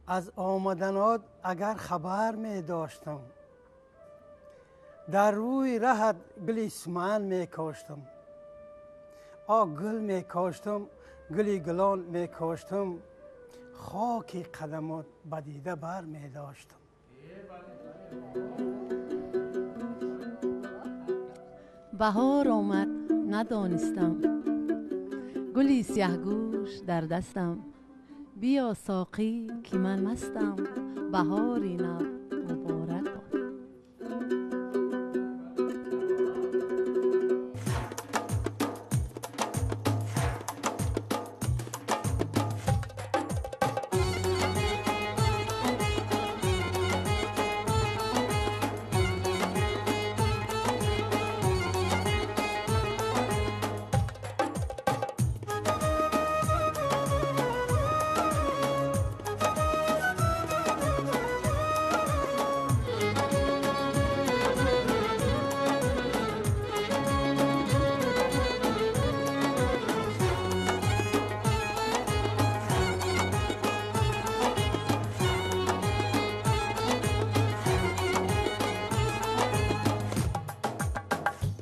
از آمدنات اگر خبر می داشتم، در روی رهت گلی سمن می کاشتم. گل می کاشتم، گلی گلان می کاشتم، خاک قدمات بدیده بر می داشتم. بهار آمد ندانستم، گلی سیاه گوش در دستم. بیا ساقی که من مستم، بهاری نو مبارک باد.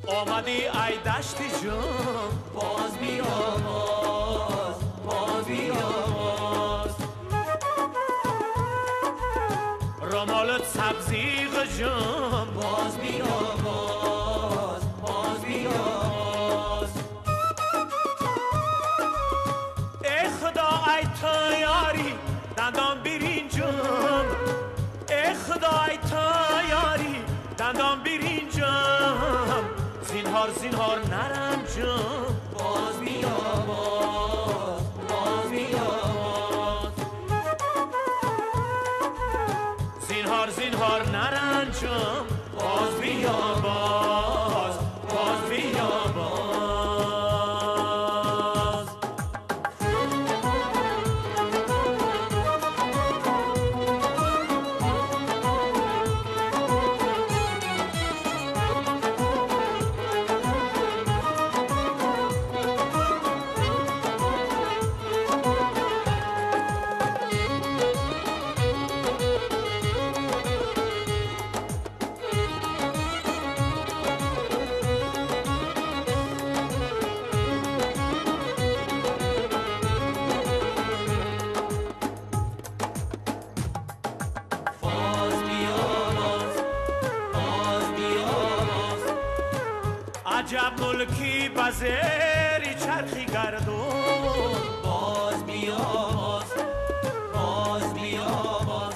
آمدی ای دشتی جان، باز بیا باز بیا باز. رمالت سبزی جان، باز بیا باز بیا باز. ای خدا ای تو یاری دندان برینجم، ای خدا ای تو یاری دندان برینجم. زینهار نرم جان، باز بیا باز بیا باز. زینهار نرم جان، باز بیا باز بیا باز. عجب ملکی بزری چرخی گردون، باز بیا باز بیا باز.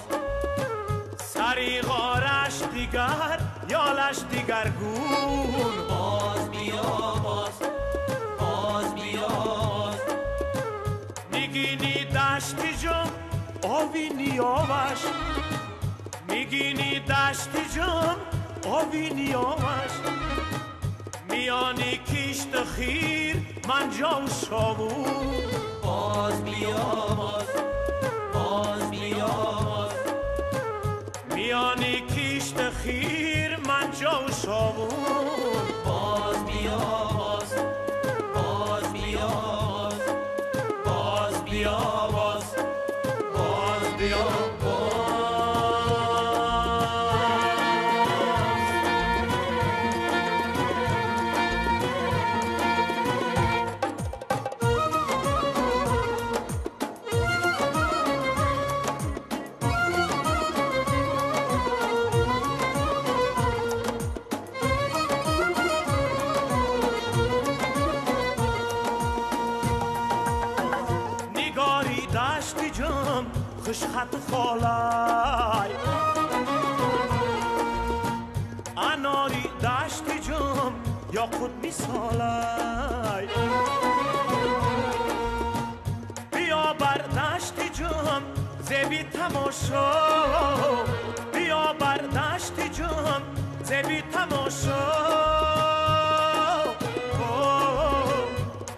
سری غارش دیگر یالش دیگر گون، باز بیا باز بیا باز. میگینی دشتی جم آوی نیامش، میگینی دشتی جم آوی نیامش. میانی کشت خیر من جان شاوون، باز بیا باز بیا باز. میانی کشت خیر من جان شاوون، باز بیا باز بیا باز بیا باز بیا. خوش خط خالای اناری دشتی جم یا خود میسالای. بیا بر دشتی جم زبی تماشا، بیا بر دشتی جم زبی تماشا.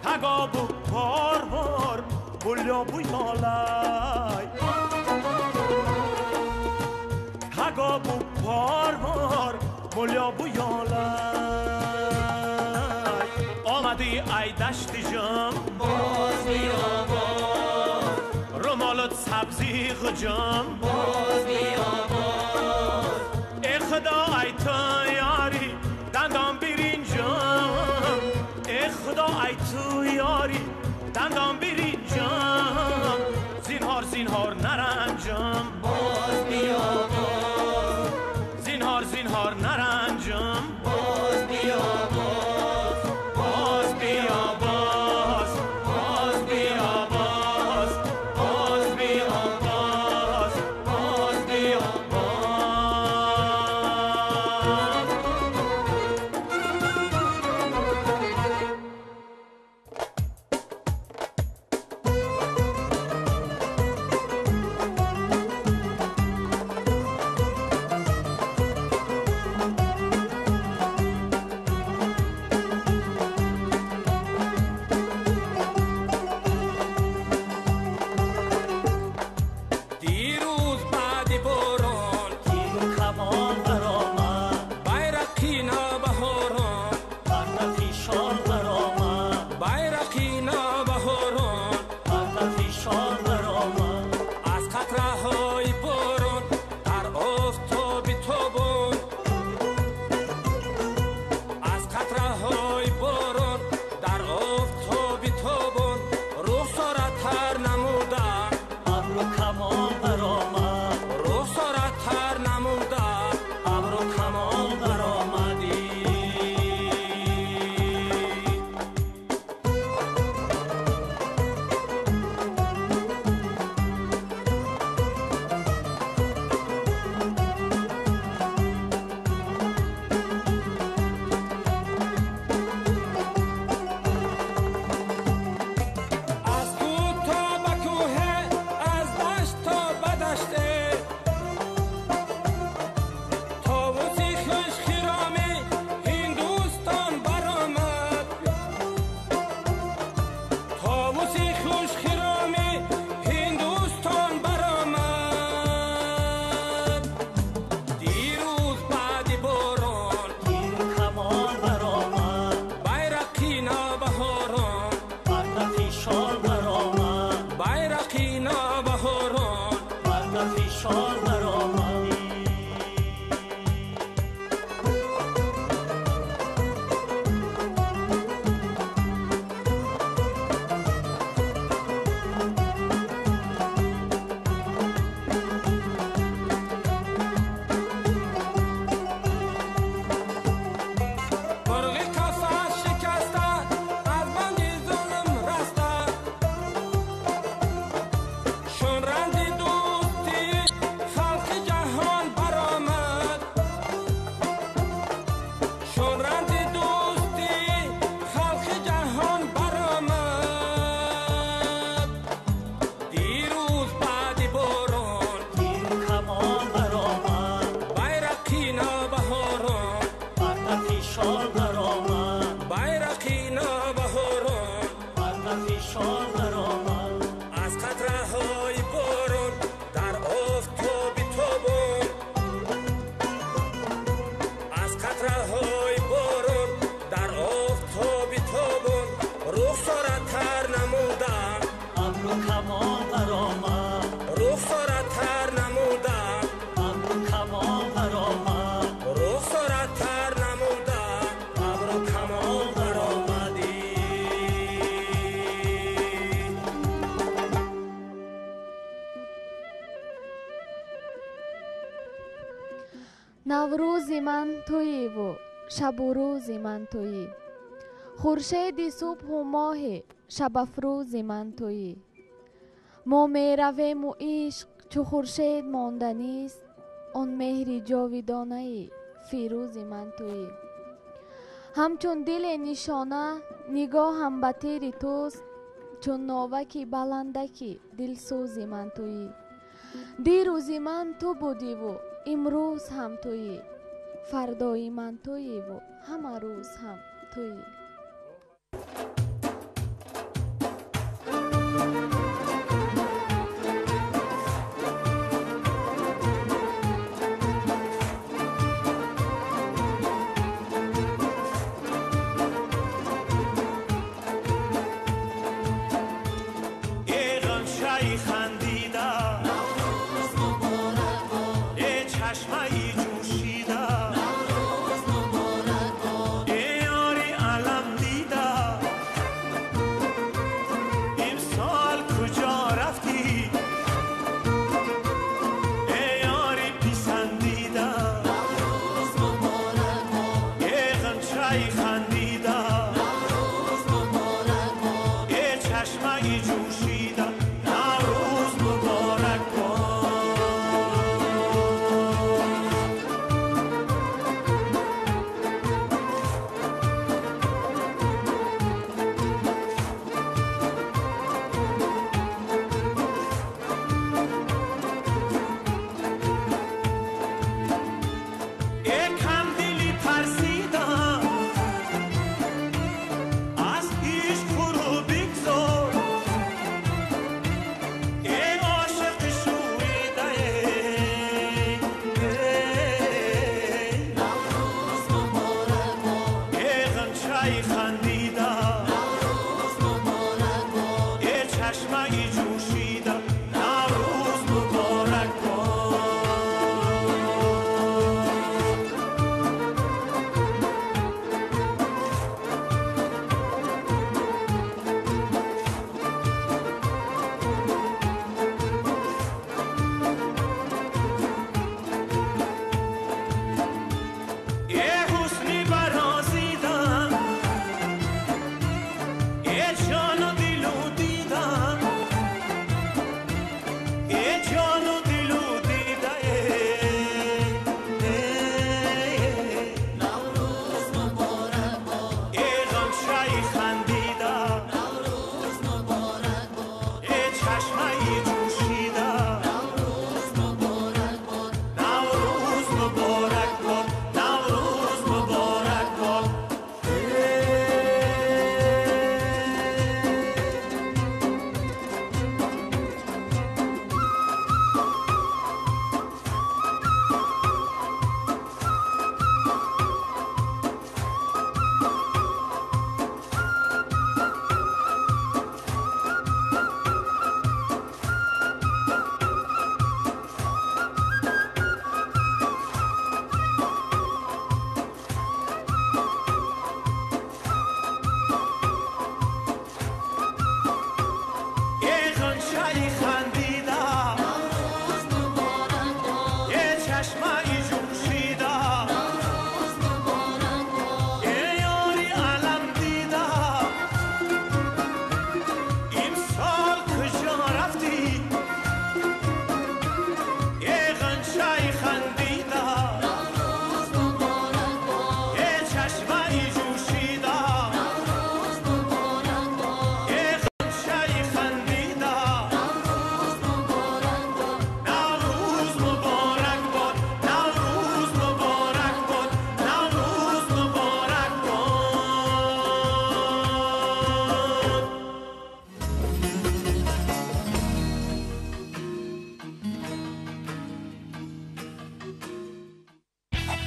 تگابو بار بولیا بویالای، تگابو بار بولیا بویالای. آمدی ای دشتی جم، باز بیا باز. رمالت سبزی تو جام باز بیا باز ای خدا ای تو یاری دندان برینجام ای خدا ای تو یاری دندان برینجام زینهار زینهار نرنجام باز بیا باز زینهار زینهار نرنجام باز بیا باز باز بیا باز باز بیا باز باز بیا باز باز بیا نوروزی من تویی و شب و روزی من تویی، خورشید صبح و ماه شب افروزی من تویی. ما می رویم و عشق چو خورشید ماندنیست، آن مهری جاویدانه فیروزی من تویی. همچون دل نشانه نگاه هم به تیر توست، چون ناوکی بلندکی دلسوزی من تویی. دیروزی من تو بودی و امروز هم تویی، فردای من تویی و همه روز هم تویی. خندیدم نوروز مبارک باد یه چشمه جوشیدم نوروز مبارک باد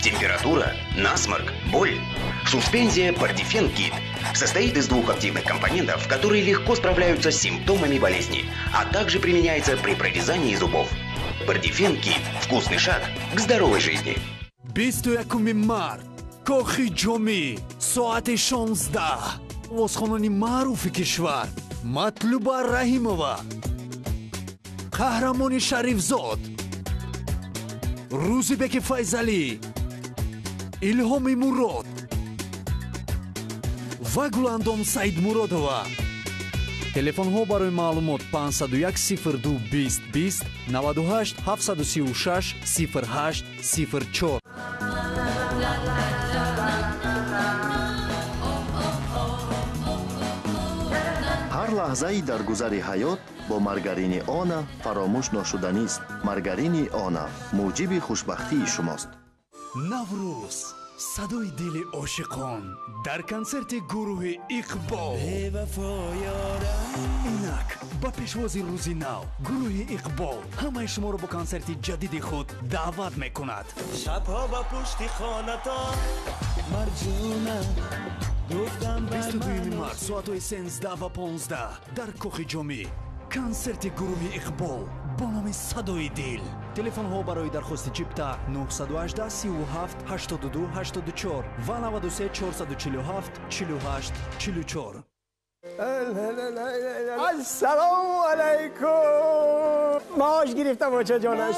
Температура, насморк, боль. Суспензия Портифен Кит состоит из двух активных компонентов, которые легко справляются с симптомами болезни, а также применяется при прорезании зубов. Портифен Кит – вкусный шаг к здоровой жизни. 21 март кохи ҷомӣ соати 16 овозхонони маъруфи кишвар Матлуба Раҳимова, қаҳрамони Шарифзод, Рӯзибеки Файзалӣ, Илҳоми Мурод ва Гуландом Саидмуродова. телефонҳо барои маълумот 501 02 20 20 98 736 08 04. ҳар лаҳзаи дар гузари ҳаёт бо маргарини она фаромӯш ношуданист. маргарини она муҷиби хушбахтии шумост. наврӯз садои дили ошиқон дар консерти гурӯҳи иқбол. инак ба пешвози рӯзи нав гурӯҳи иқбол ҳамаи шуморо ба консерти ҷадиди худ даъват мекунад. шабҳо ба пушти хонатон марҷуна гуфтам 22 март соатҳои 13 ва 15 дар кохи ҷомӣ консерти гурӯҳи иқбол бо номи садои дил. телефонҳо барои дархости чипта 918 37 82 84 ва 93 447 48 44. السلام علیکم. معاش گرفتم بچه جانش.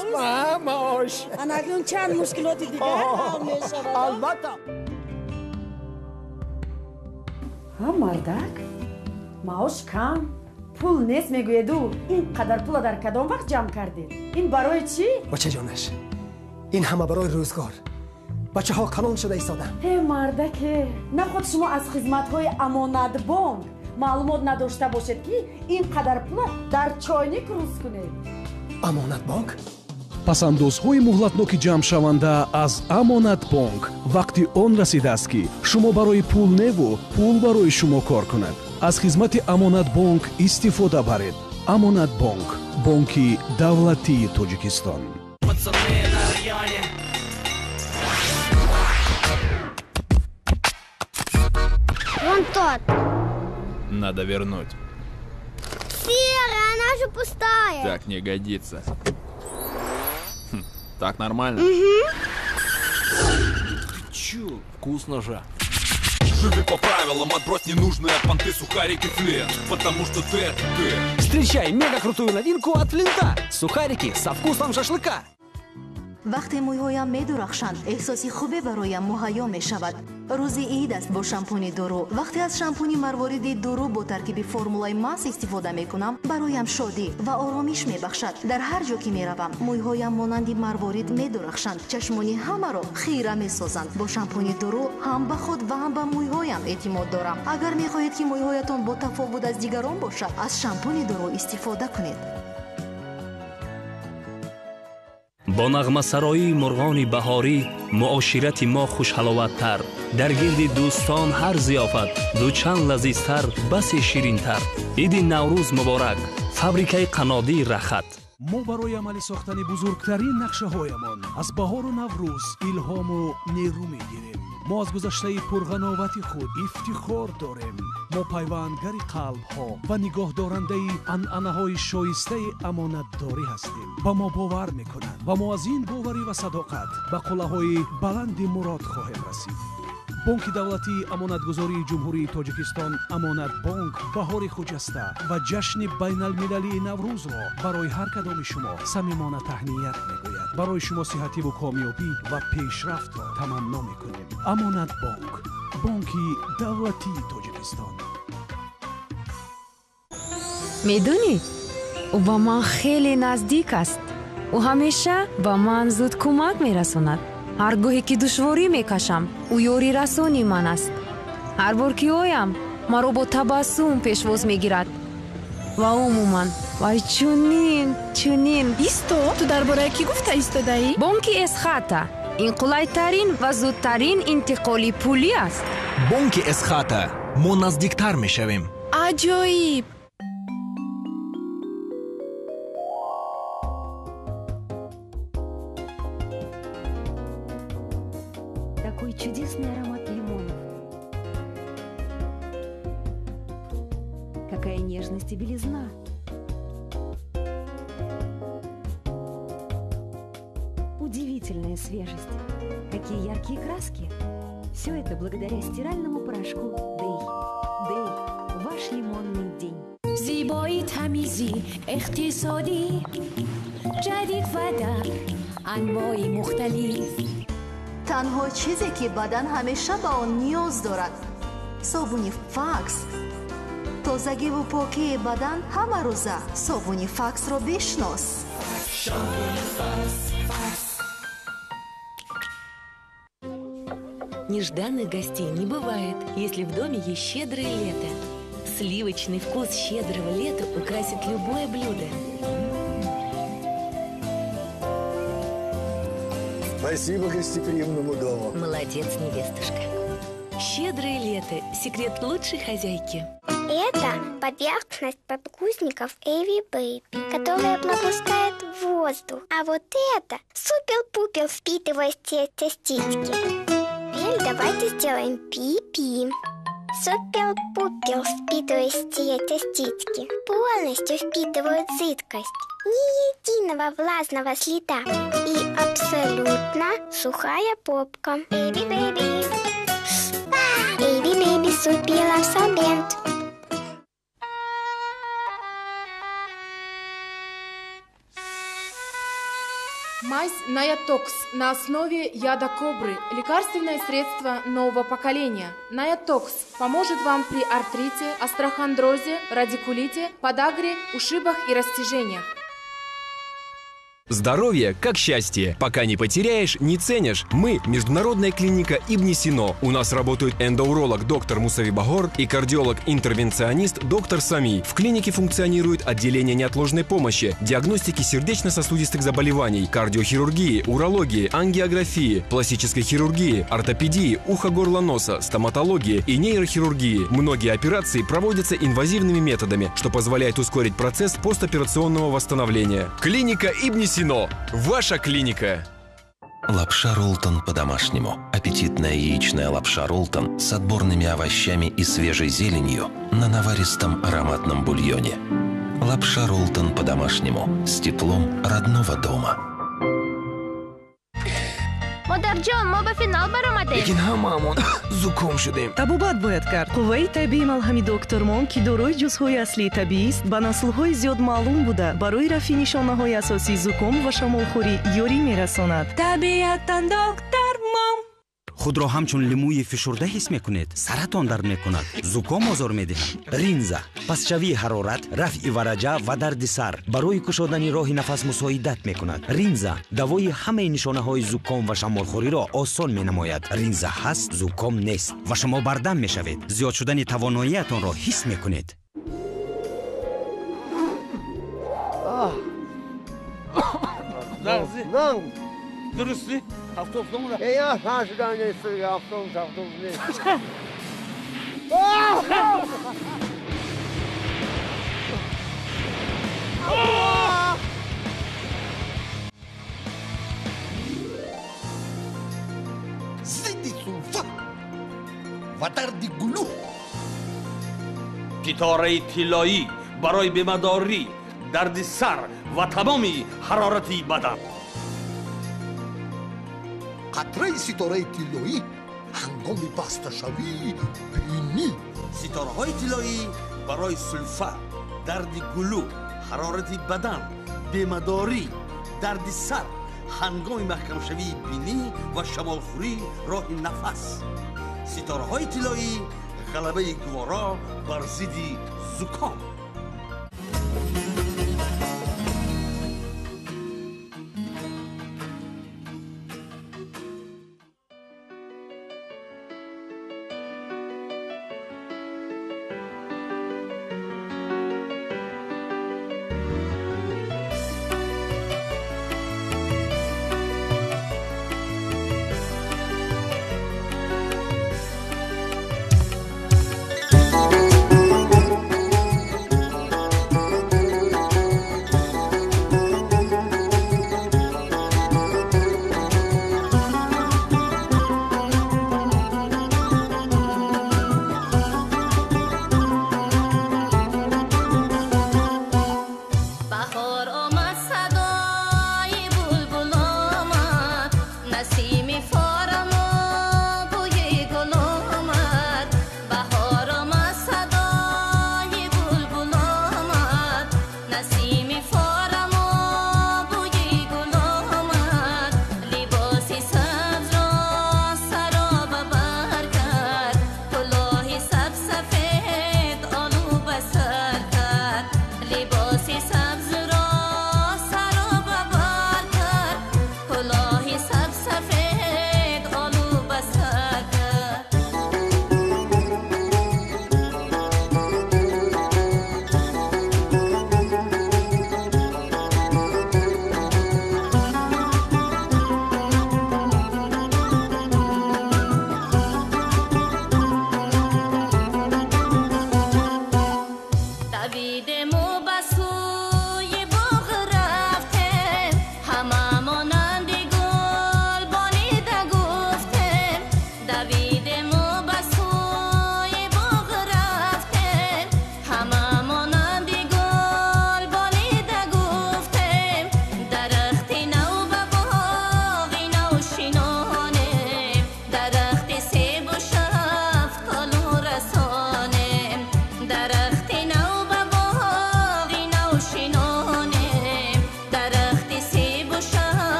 معاش اکنون چند مشکلات دیگه حل می شود. البته. мардак маош кам пул нест мегӯеду инқадар пула дар кадом вақт ҷамъ кардед? Ин барои чӣ? бачаҷонаш ин ҳама барои рӯзгор бачаҳо калон шуда истоданд. мардаке наход шумо аз хизматҳои амонатбонк маълумот надошта бошед ки инқадар пула дар чойник рӯз кунед. амонатбонк пасандозҳои муҳлатноки ҷамъшаванда аз амонатбонк вақти он расидааст ки шумо барои пулневу пул барои шумо кор кунад. аз хизмати амонатбонк истифода баред. амонатбонк бонки давлатии тоҷикистон. Вон тот. Надо вернуть. Серая, она же пустая. Так не годится. Так нормально? Угу. Чё? Вкусно же. Живи по правилам, отбрось ненужные понты, сухарики, Флинт. Потому что ты — это ты. Встречай мега крутую новинку от Флинта. Сухарики со вкусом шашлыка. вақте мӯйҳоям медурахшанд эҳсоси хубе бароям муҳайё мешавад. рӯзи ид аст бо шампуни дуру. вақте аз шампуни марвориди дуру бо таркиби формулаи мас истифода мекунам бароям шодӣ ва оромиш мебахшад. дар ҳар ҷо ки меравам мӯйҳоям монанди марворид медурахшанд. чашмони ҳамаро хира месозанд. бо шампуни дуру ҳам ба худ ва ҳам ба мӯйҳоям эътимод дорам. агар мехоҳед ки мӯйҳоятон бо тафовут аз дигарон бошад аз шампуни дуру истифода кунед. با نغمه سرایی مرغان بهاری معاشرت ما خوشحالوتر در گرد دوستان هر ضیافت دو چند لذیذتر بس شیرینتر. عید نوروز مبارک. فابریکه قنادی رخت. ما برای عملی ساختن بزرگترین نقشه‌هایمان از بهار و نوروز الهام و نیرو می‌گیریم. ما از گذشته پرغناوت خود افتخار داریم. ما پیوندگر قلب‌ها و نگاه دارنده عنعنه‌های شایسته امانتداری هستیم. با ما باور می‌کنند و ما از این باوری و صداقت به قله‌های بلند مراد خواهیم رسید. بانک دولتی امانتگذاری جمهوری تاجیکستان امانت بانک بهار خجسته و جشن بین المللی نوروز را برای هر کدام شما صمیمانه تهنیت میگوید. برای شما صحتی و کامیابی و پیشرفت را تمنا میکنیم. امانت بانک بانکی دولتی تاجیکستان. میدونی او با من خیلی نزدیک است. او همیشه با من زود کمک میرسوند. هر گاهی که دشواری میکشم او یاری رسانی من است. هر بار که آیم مرا با تبسم پیشواز میگیرد و عموما وای چونین ایستو تو درباره کی گفته ایستاده ای؟ بانک اسخاتا این قلای ترین و زودترین انتقالی پولی است. بانک اسخاتا ما نزدیکتر میشویم. عجایب. Такой чудесный аромат лимонов. Какая нежность и белизна. Удивительная свежесть. Какие яркие краски. Все это благодаря стиральному порошку Дэй. Дэй. Ваш лимонный день. زیبایی تمیزی اقتصادی جدید و در انواع مختلف. تنها چیزی که بدن همیشه به آن نیاز دارد صابون فاکس. تازگی و پاکی بدن همه روزه. صابون فاکس را بشناس. Нежданных гостей не бывает, если в доме есть щедрое лето. Сливочный вкус щедрого лета украсит любое блюдо. Спасибо гостеприимному дому. Молодец, невестушка. Щедрое лето – секрет лучшей хозяйки. Это поверхность подгузников Эви Бэйби, которая пропускает воздух. А вот это супер-пупер впитывающие частички. Теперь давайте сделаем пи-пи. Супер-пупер впитывающие частички полностью впитывают жидкость. Ни единого влажного следа и абсолютно сухая попка. Эви Бэйби. Эви Бэйби супер абсорбент. Смазь Наятокс на основе яда кобры. Лекарственное средство нового поколения. Наятокс поможет вам при артрите, остеохондрозе, радикулите, подагре, ушибах и растяжениях. Здоровье как счастье. Пока не потеряешь, не ценишь. Мы – международная клиника Ибн Сино. У нас работают эндоуролог доктор Мусави Багор и кардиолог-интервенционист доктор Сами. В клинике функционирует отделение неотложной помощи, диагностики сердечно-сосудистых заболеваний, кардиохирургии, урологии, ангиографии, пластической хирургии, ортопедии, ухо-горло-носа, стоматологии и нейрохирургии. Многие операции проводятся инвазивными методами, что позволяет ускорить процесс постоперационного восстановления. Клиника Ибн Сино. Ваша клиника. Лапша Ролтон по-домашнему. Аппетитная яичная лапша Ролтон с отборными овощами и свежей зеленью на наваристом ароматном бульоне. Лапша Ролтон по-домашнему с теплом родного дома. مادرجان ما به فینال برآمده. لیکن هممون زکام شدیم. табобат бояд кард. қувваи табии малҳами доктормон ки дорои ҷузъҳои аслии табиӣ аст ба наслҳои зиёд маълум буда барои рафъи нишонаҳои асосии зуком ва шамолхӯрӣ ёрӣ мерасонад. табиаттан доктормон. худро ҳамчун лимӯи фишурда ҳис мекунед? саратон дард мекунад? зуком озор медиҳад? ринза пасшавии ҳарорат, рафъи вараҷа ва дарди сар барои кушодани роҳи нафас мусоидат мекунад. ринза давои ҳамаи нишонаҳои зуком ва шамолхӯриро осон менамояд. ринза ҳаст, зуком нест ва шумо бардам мешавед. зиёд шудани тавоноиятонро ҳис мекунед. درستی؟ هفتم را یا هاشدان است هفتم نیست زیدی سلفا و دردی گلو گیتاره طلایی برای بیمه‌داری درد سر و تمامی حرارتی بدن قطره ستاره طلایی هنگام بسته‌شوی بینی ستاره‌های طلایی برای سلفه، درد گلو، حرارت بدن، بیمه‌داری، درد سر، هنگام محکم شوی بینی و شمالخوری راه نفس. ستاره‌های طلایی غلبه گوارا بر ضد زکام.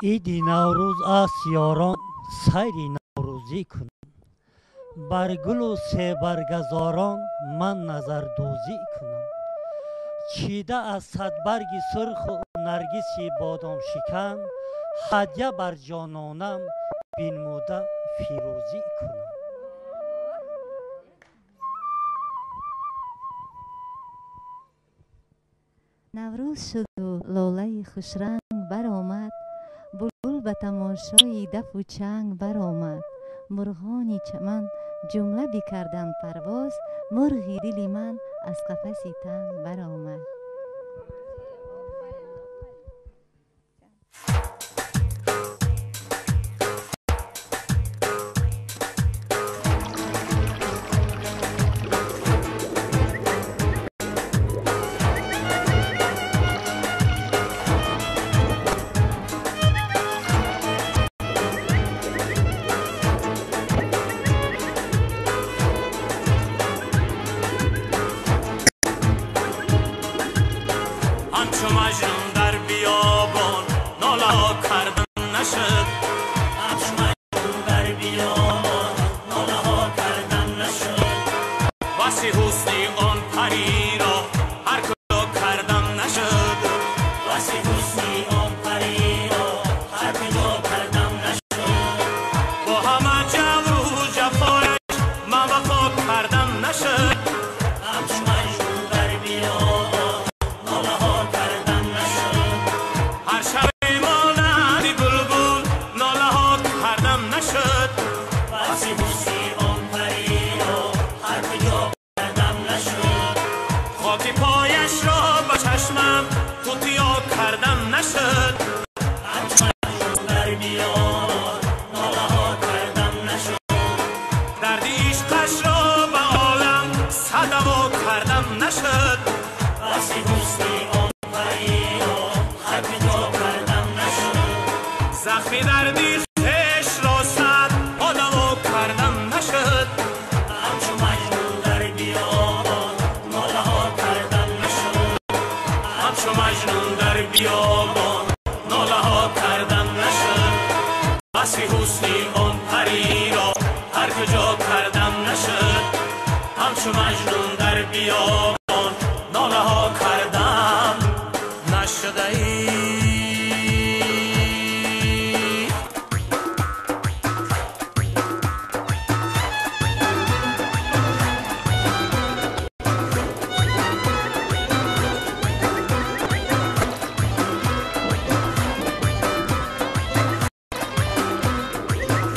ایدی نوروز است یاران سیری نوروزی کنم بر گل و سه برگزاران من نظر دوزی کنم چیده از صد برگی سرخ و نرگسی بادام شکن هدیه بر جانانم بینموده فیروزی کنم نوروز شد و لاله خوشرنگ برآمد بلبل به تماشای دف و چنگ برآمد مرغان چمن جمله بکردند پرواز مرغی دل من از قفسی تنگ برآمد نوروز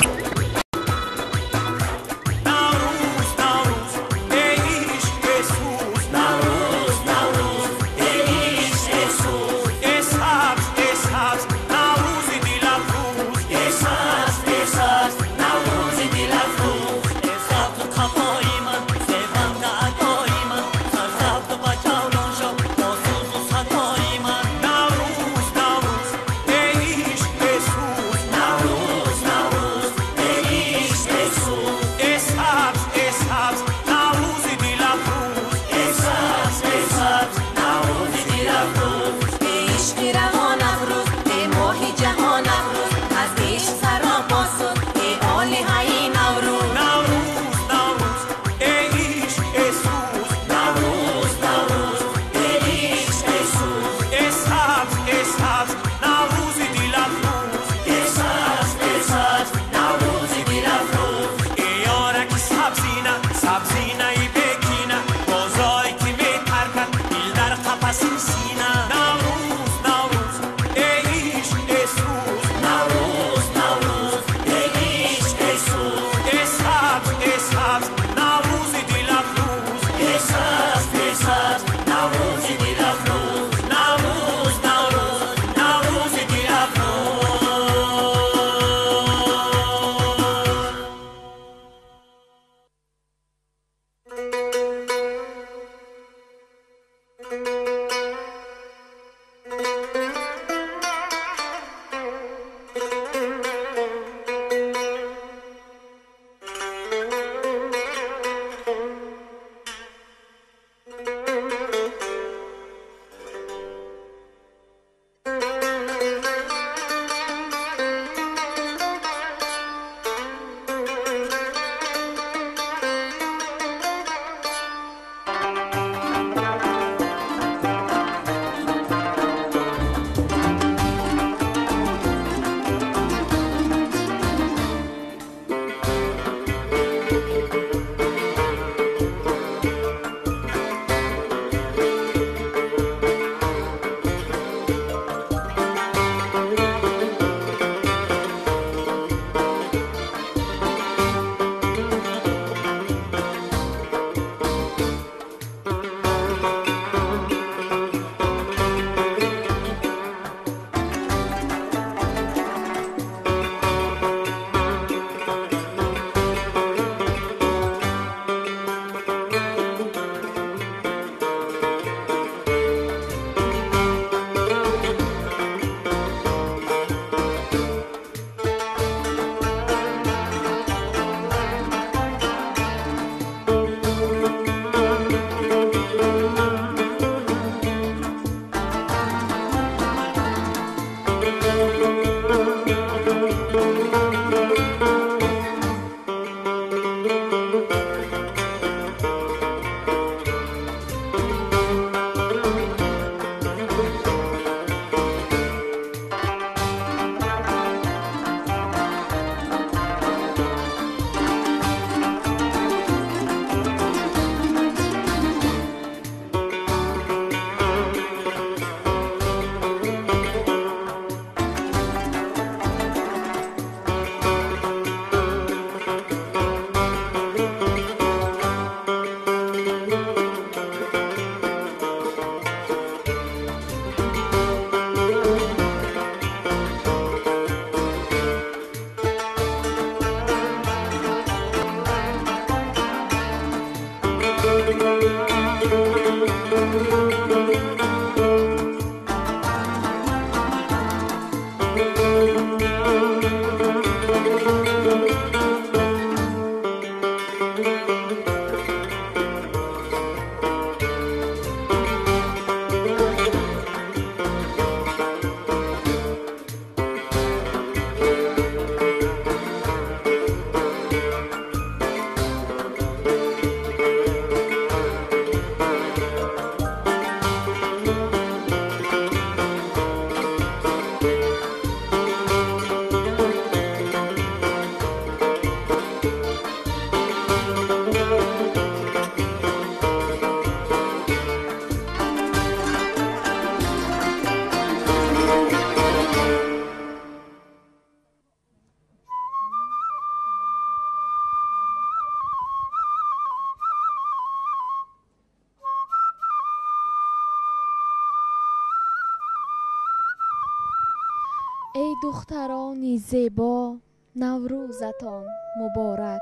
ای دخترانی زیبا نوروزتان مبارک،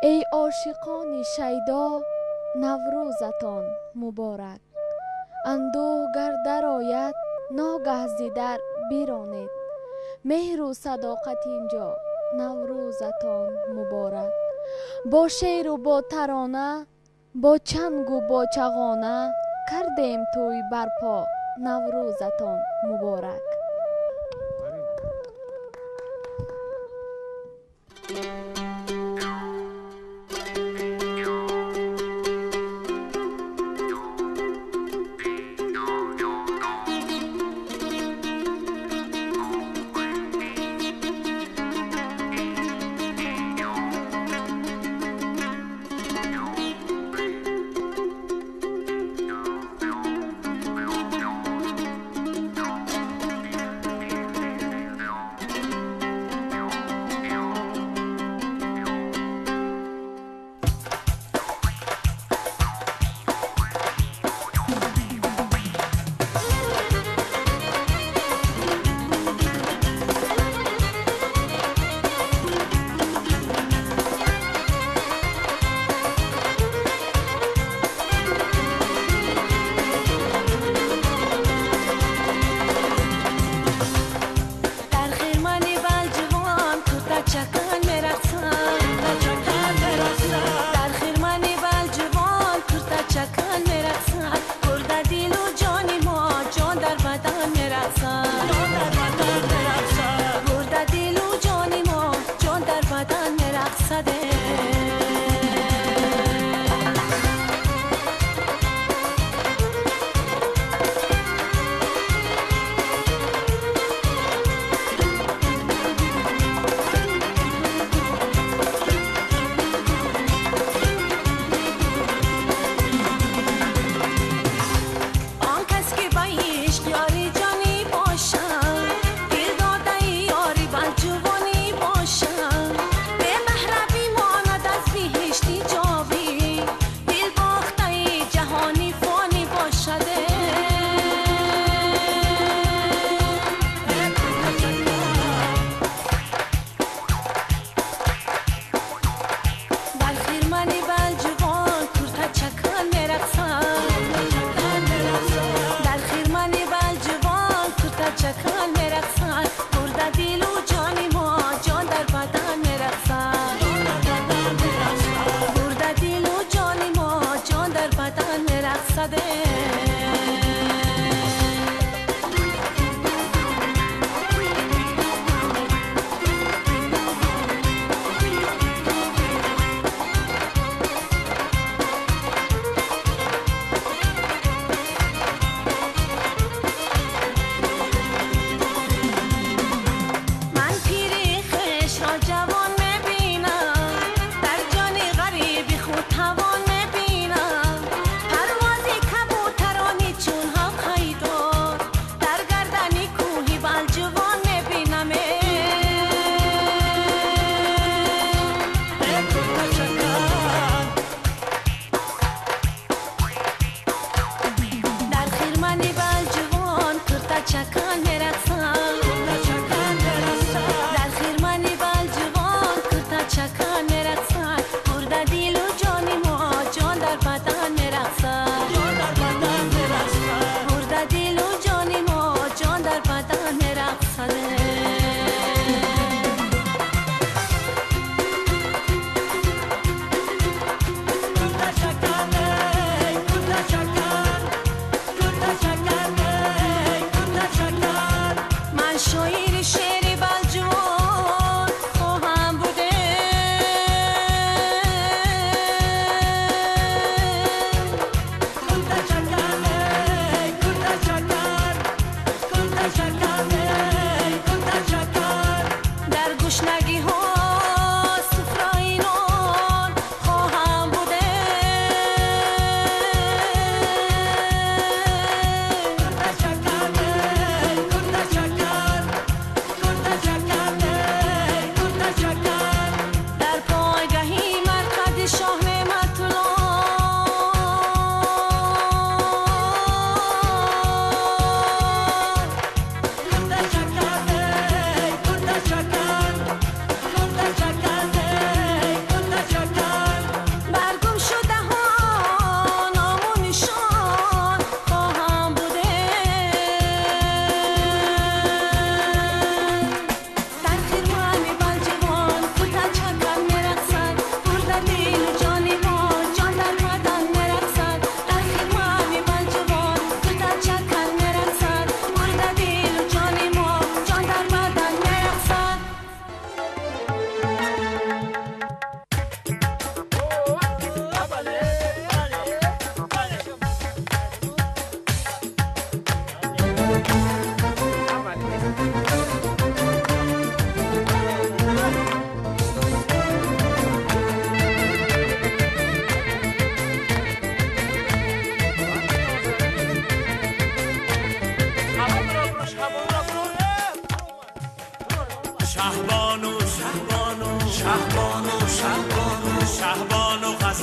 ای عاشقان شیدا نوروزتان مبارک. اندوه گر درآید ناگه ز در بیرانید، مهر و صداقت اینجا نوروزتان مبارک. با شعر و با ترانه، با چنگ و با چغانه، کردیم توی برپا نوروزتان مبارک. در جان غریبی خود توان میبینم، پروازی کبوتر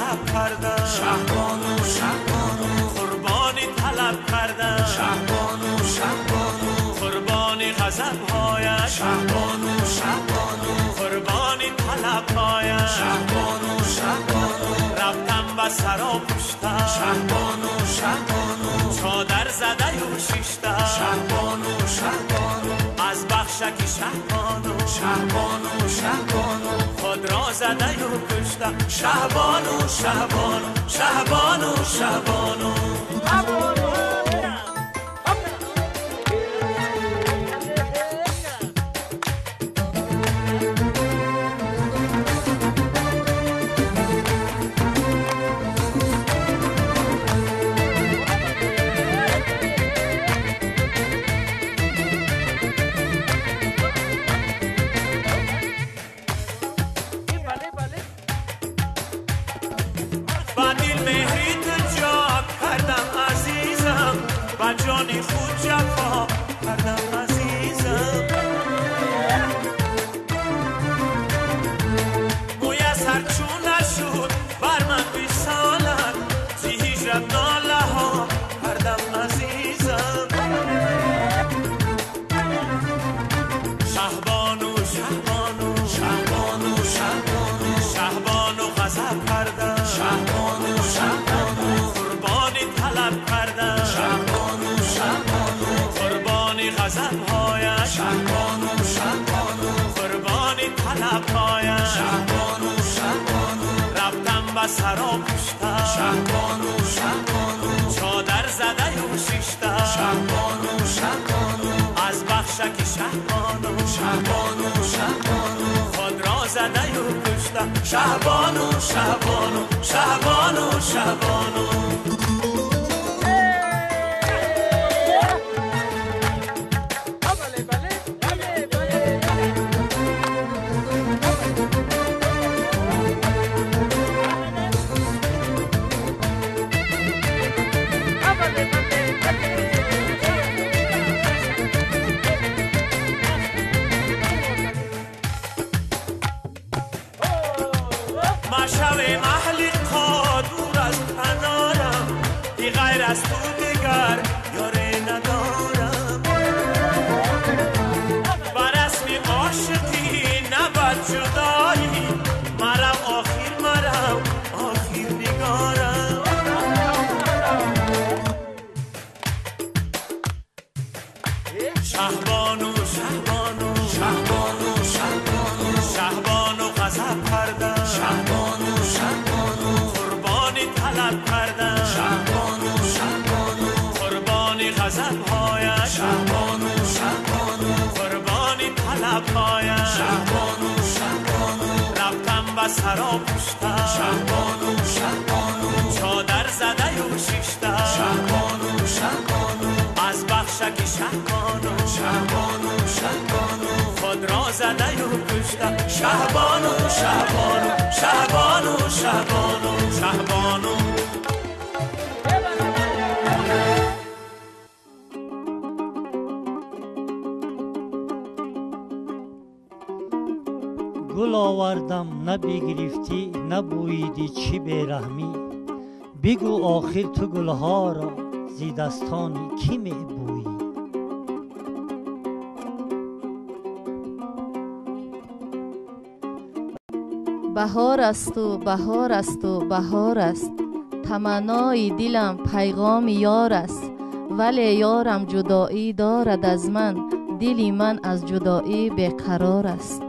غضب کردم شهبانو شهبانو قربانی طلب کردم شهبانو شهبانو قربانی غضب هایش شهبانو شهبانو قربانی طلب هایش شهبانو شهبانو رفتم به سرا پشتم شهبانو شهبانو چادر زده و شیشتم شهبانو شهبانو از بخشکی شهبانو شهبانو شهبانو خود را زده و کشتم شهبانو شهبانو شهبانو شهبانو جانی خود جفا کردم عزیزم موی از هر چون نشد بر من بیسالت زی هیجرت ناله ها کردم عزیزم شهبانو شهبانو شهبانو شهبانو شهبانو غضب کردم شهبانو شهبانو قربانی طلب کردم شهبانو قربانی غضب هایش شهبانو شهبانو قربانی طلب هایش شهبانو شهبانو رفتم به سرا پشتم شهبانو شهبانو چادر زده و شیشتم شهبانو شهبانو از بخشکی شهبانو شهبانو شهبانو خود را زده و کشتم شهبانو شهبانو شهبانو شهبانو از تو دیگر یاره ندارم بر اسم عاشقی نباید جدایی مرم آخر نگارم شهبانو شهبانو شهبانو شهبانو شهبانو غضب کردم شهبانو شهبانو قربانی طلب کردم شهبانو غضب هایش شهبانو شهبانو قربانی طلب هایش شهبانو شهبانو رفتم به سرا پشتم شهبانو شهبانو چادر زده و شیشتم شهبانو شهبانو از بخشکی شهبانو شهبانو شهبانو خود را زده و کشتم شهبانو شهبانو شهبانو شهبانو شهبانو گل آوردم نه بگرفتی نه بویدی چی بیرحمی بگو آخر تو گلها را زی دستانی کی می بویی بهار است و بهار است و بهار است تمنای دلم پیغام یار است ولی یارم جدایی دارد از من دلی من از جدایی بیقرار است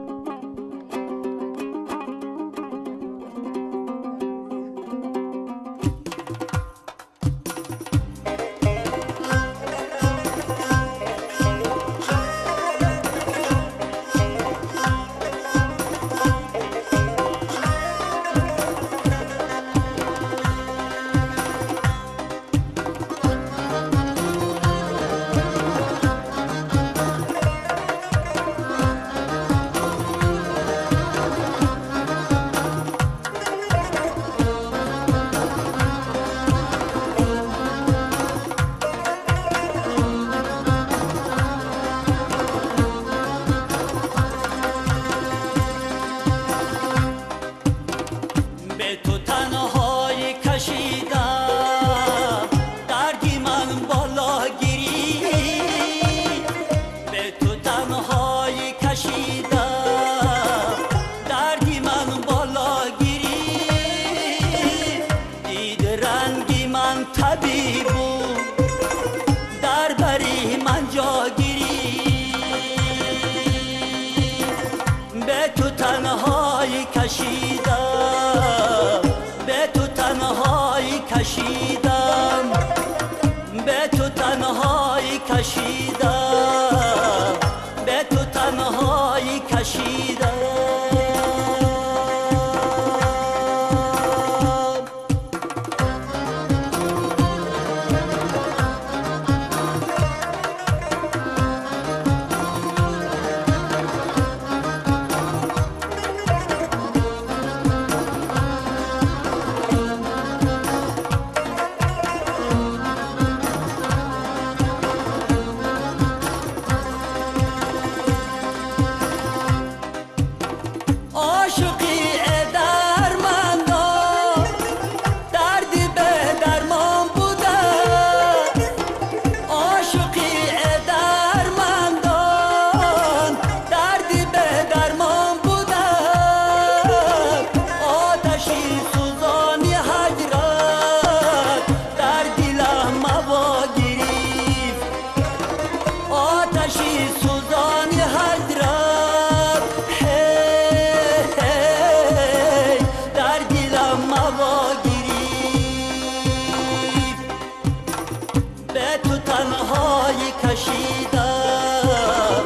کشیدم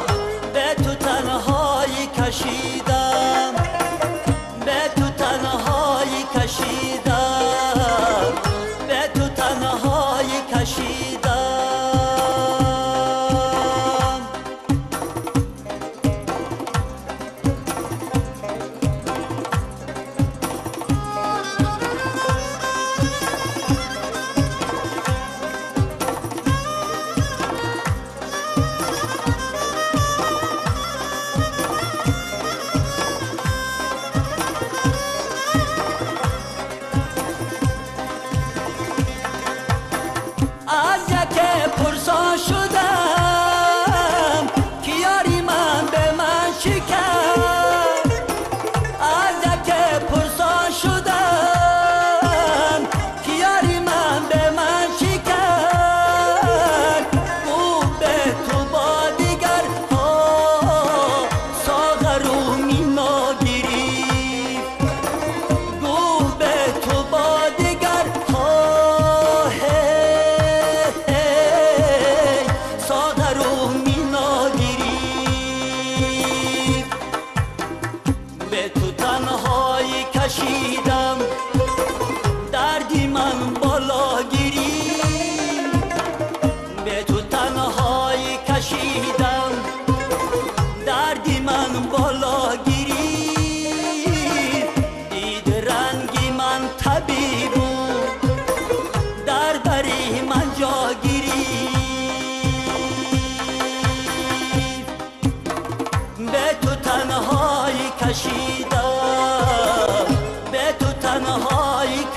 به تو تنهایی کشیدم به تو تنهایی کشیدم به تو تنهایی کشیدم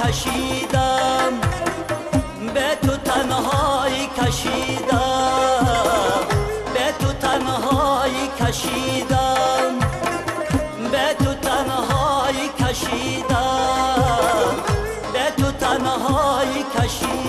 کشیدم به تو تنهایی کشیدم به تو تنهایی کشیدم به تو تنهایی کشیدم به تو تنهایی کشیدم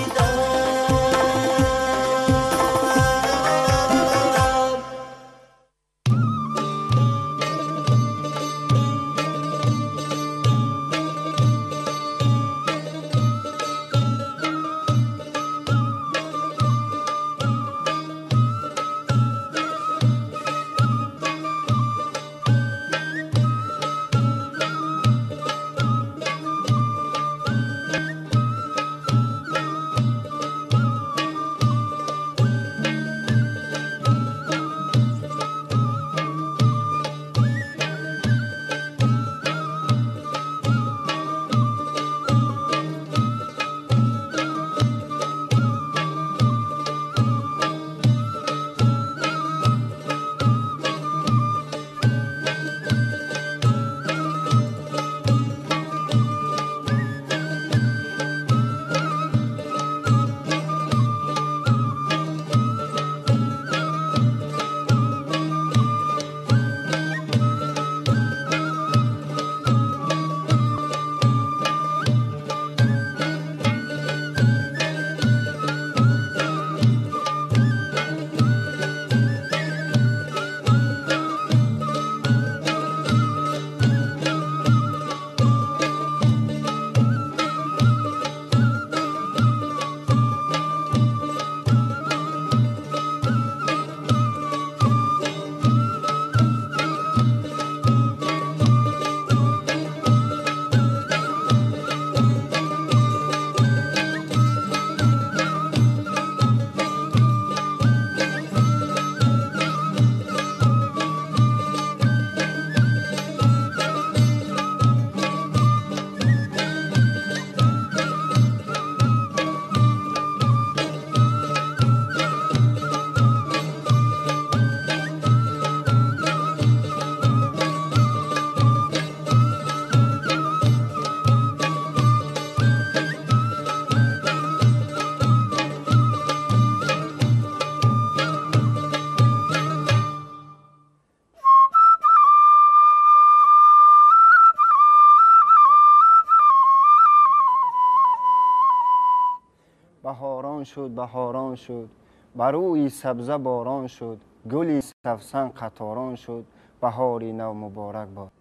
بهاران شد بهاران شد بر روی سبزه باران شد گلی سفسن قطاران شد بهاری نو مبارک باد.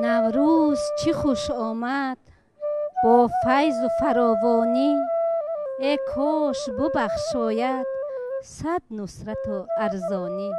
نوروز چی خوش آمد با فیض و فراوانی، ای کاش ببخشاید صد نصرت و ارزانی.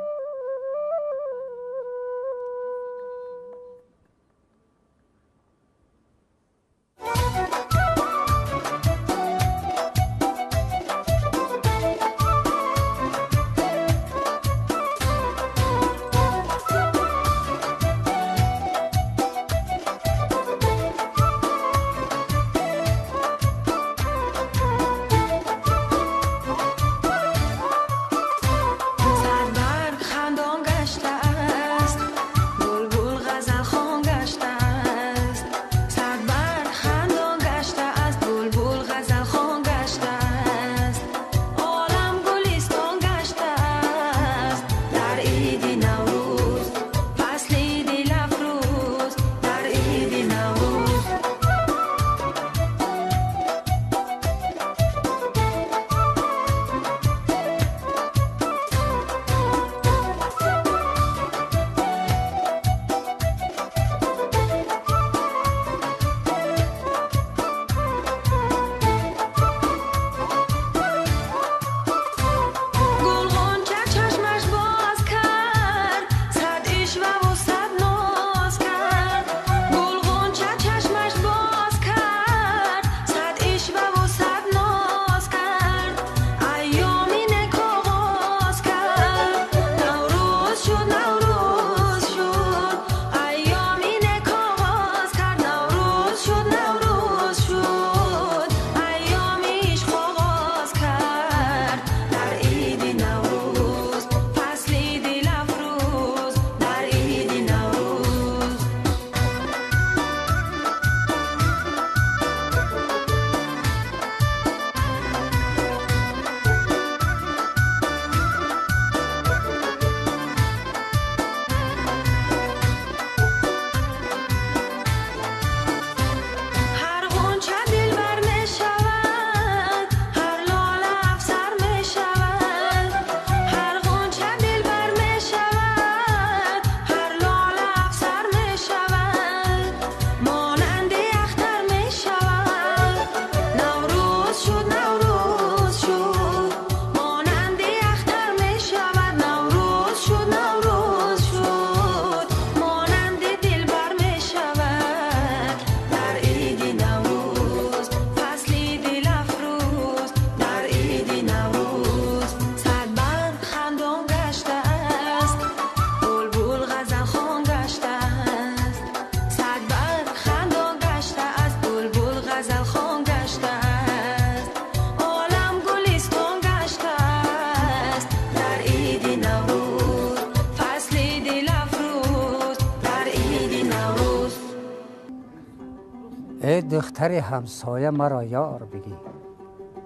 ای دختر همسایه مرا یار بگی،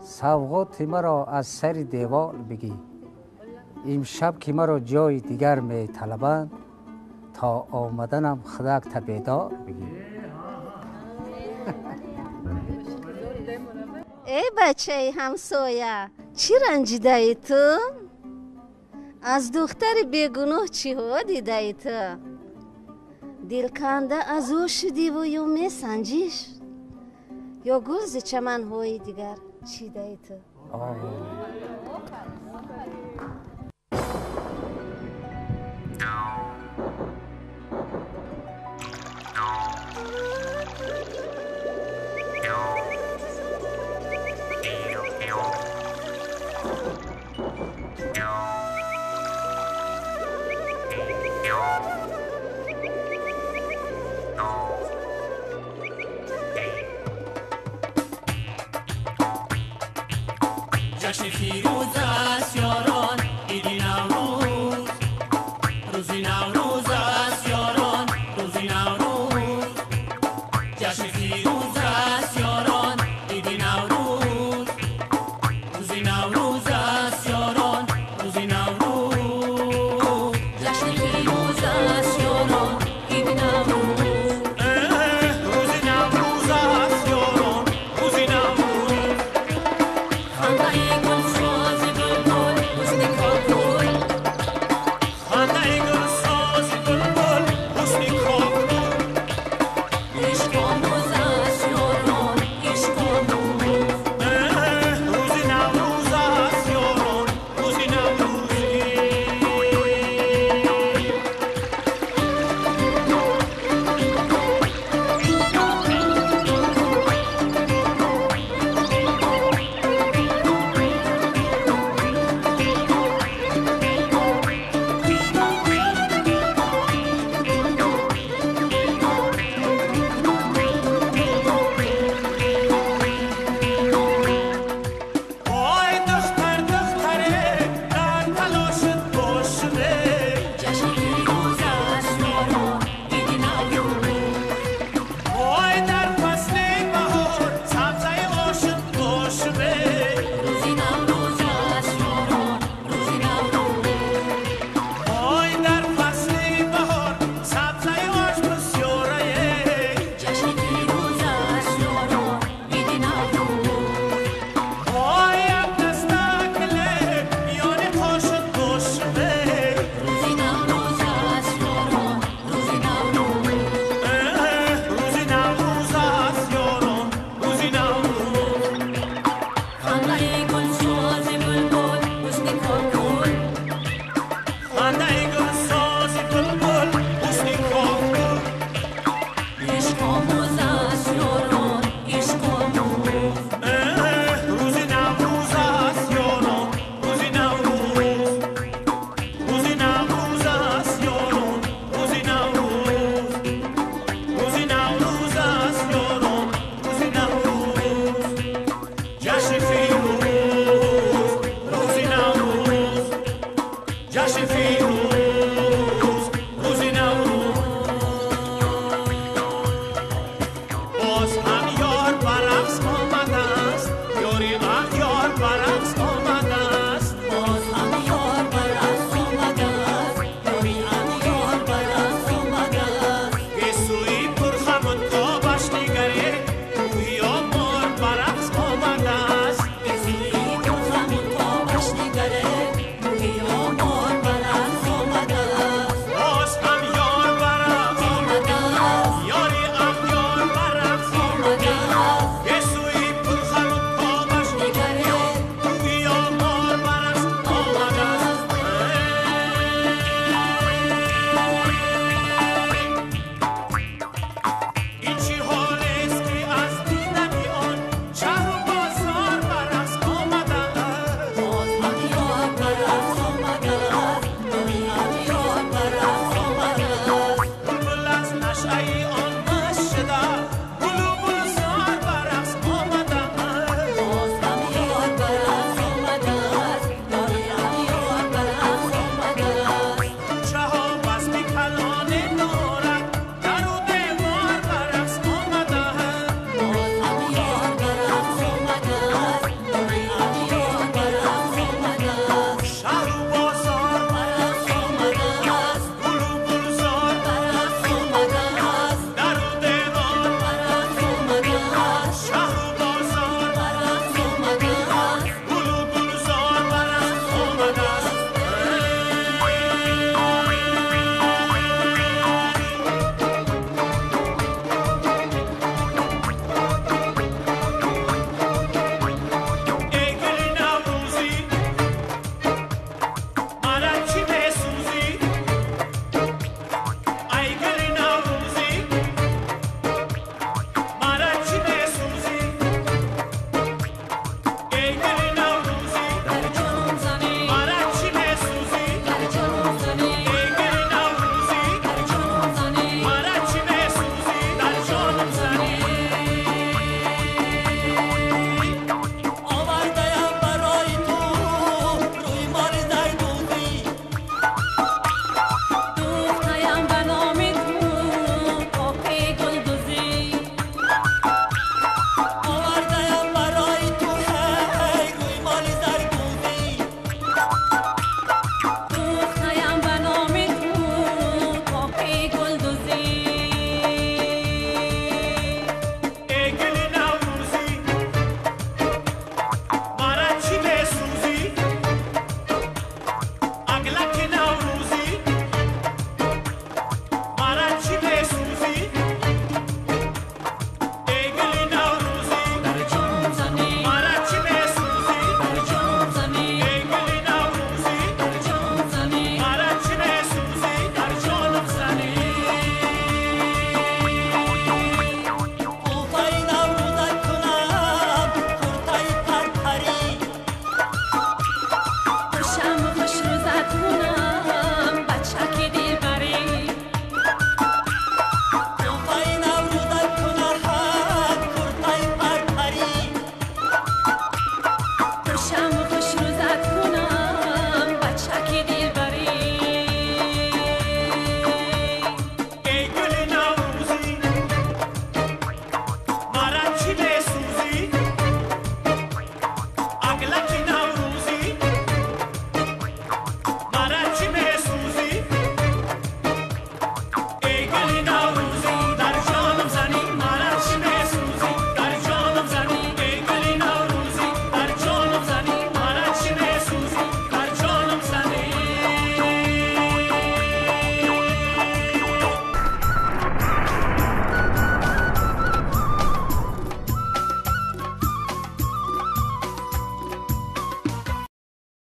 سوغات مرا از سر دیوال بگی. امشب که مرا جای دیگر می طلبند، تا آمدنم خدک تا بیدار بگی. ای بچه همسایه، چی رنجیده ای تو؟ از دختر بیگناه چی ها دیده ای تو؟ دلکنده از او شدی و یا می سنجیش؟ یا گلز چمن های دیگر چیده ای تو؟ جشن فیروز است یاران، عید نوروز، روز نوروز است.